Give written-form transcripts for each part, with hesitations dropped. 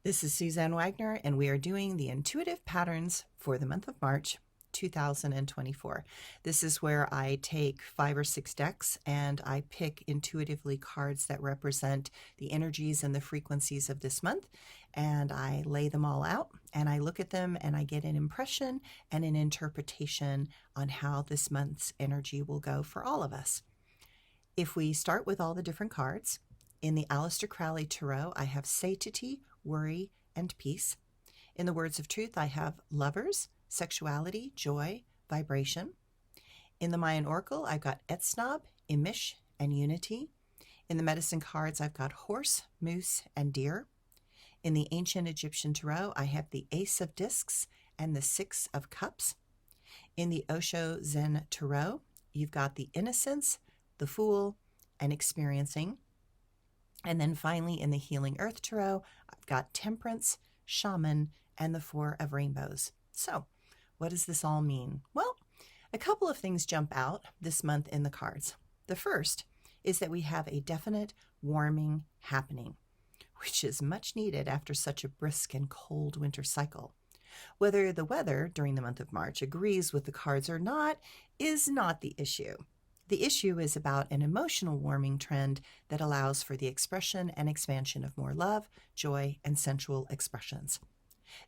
This is Suzanne Wagner, and we are doing the intuitive patterns for the month of March 2024. This is where I take 5 or 6 decks and I pick intuitively cards that represent the energies and the frequencies of this month, and I lay them all out and I look at them and I get an impression and an interpretation on how this month's energy will go for all of us. If we start with all the different cards, in the Aleister Crowley Tarot, I have satiety, worry, and peace. In the Words of Truth, I have lovers, sexuality, joy, vibration. In the Mayan Oracle, I've got Etsnob, Imish, and unity. In the Medicine cards, I've got horse, moose, and deer. In the Ancient Egyptian Tarot, I have the Ace of Discs and the Six of Cups. In the Osho Zen Tarot, you've got the Innocence, the Fool, and Experiencing. And then finally, in the Healing Earth Tarot, I've got Temperance, Shaman, and the Four of Rainbows. So, what does this all mean? Well, a couple of things jump out this month in the cards. The first is that we have a definite warming happening, which is much needed after such a brisk and cold winter cycle. Whether the weather during the month of March agrees with the cards or not is not the issue. The issue is about an emotional warming trend that allows for the expression and expansion of more love, joy, and sensual expressions.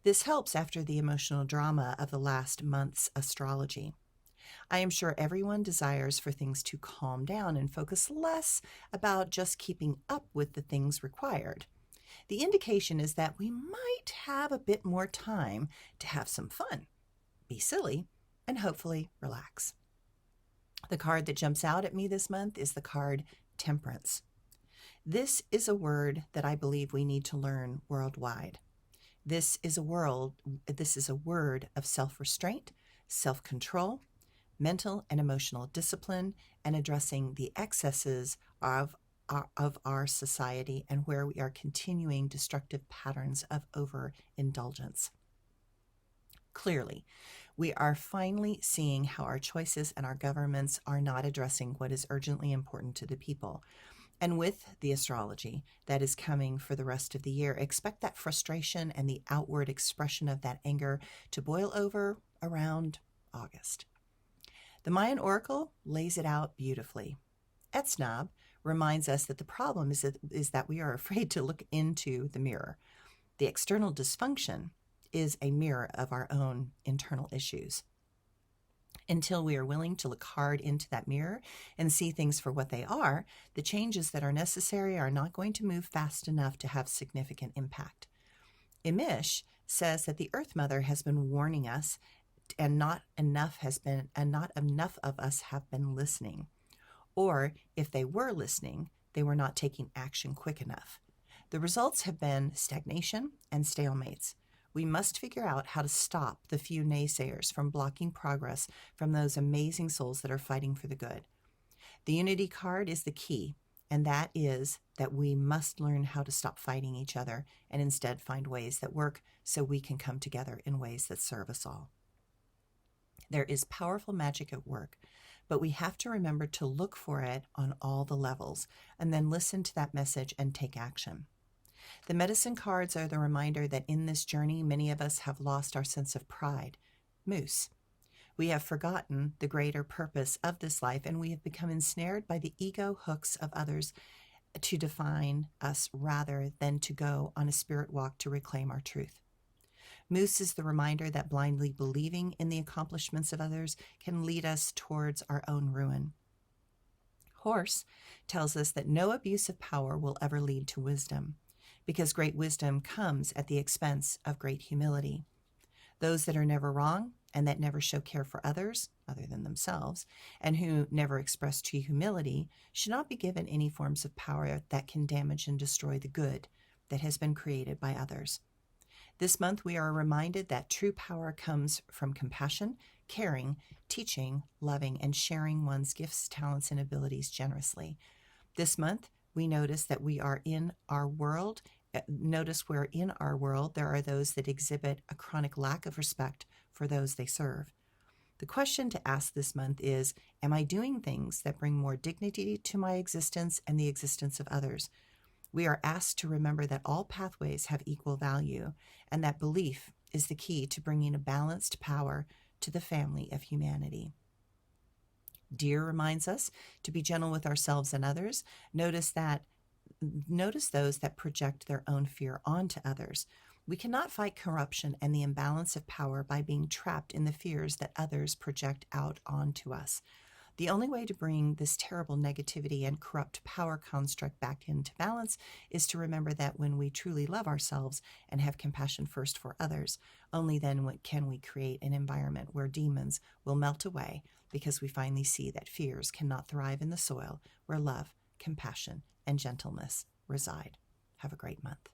This helps after the emotional drama of the last month's astrology. I am sure everyone desires for things to calm down and focus less about just keeping up with the things required. The indication is that we might have a bit more time to have some fun, be silly, and hopefully relax. The card that jumps out at me this month is the card Temperance. This is a word that I believe we need to learn worldwide. This is a word of self-restraint, self-control, mental and emotional discipline, and addressing the excesses of our society and where we are continuing destructive patterns of overindulgence. Clearly, we are finally seeing how our choices and our governments are not addressing what is urgently important to the people. And with the astrology that is coming for the rest of the year, expect that frustration and the outward expression of that anger to boil over around August. The Mayan Oracle lays it out beautifully. Etsnob reminds us that the problem is that we are afraid to look into the mirror. The external dysfunction is a mirror of our own internal issues. Until we are willing to look hard into that mirror and see things for what they are, the changes that are necessary are not going to move fast enough to have significant impact. Imish says that the Earth Mother has been warning us, and not enough of us have been listening. Or if they were listening, they were not taking action quick enough. The results have been stagnation and stalemates. We must figure out how to stop the few naysayers from blocking progress from those amazing souls that are fighting for the good. The Unity card is the key, and that is that we must learn how to stop fighting each other and instead find ways that work so we can come together in ways that serve us all. There is powerful magic at work, but we have to remember to look for it on all the levels and then listen to that message and take action. The Medicine cards are the reminder that in this journey, many of us have lost our sense of pride. Moose. We have forgotten the greater purpose of this life, and we have become ensnared by the ego hooks of others to define us rather than to go on a spirit walk to reclaim our truth. Moose is the reminder that blindly believing in the accomplishments of others can lead us towards our own ruin. Horse tells us that no abuse of power will ever lead to wisdom, because great wisdom comes at the expense of great humility. Those that are never wrong and that never show care for others, other than themselves, and who never express true humility, should not be given any forms of power that can damage and destroy the good that has been created by others. This month, we are reminded that true power comes from compassion, caring, teaching, loving, and sharing one's gifts, talents, and abilities generously. This month, we notice that we are in our world. Notice where in our world there are those that exhibit a chronic lack of respect for those they serve. The question to ask this month is, am I doing things that bring more dignity to my existence and the existence of others? We are asked to remember that all pathways have equal value, and that belief is the key to bringing a balanced power to the family of humanity. Deer reminds us to be gentle with ourselves and others. Notice those that project their own fear onto others. We cannot fight corruption and the imbalance of power by being trapped in the fears that others project out onto us. The only way to bring this terrible negativity and corrupt power construct back into balance is to remember that when we truly love ourselves and have compassion first for others, only then can we create an environment where demons will melt away, because we finally see that fears cannot thrive in the soil where love, compassion, and gentleness reside. Have a great month.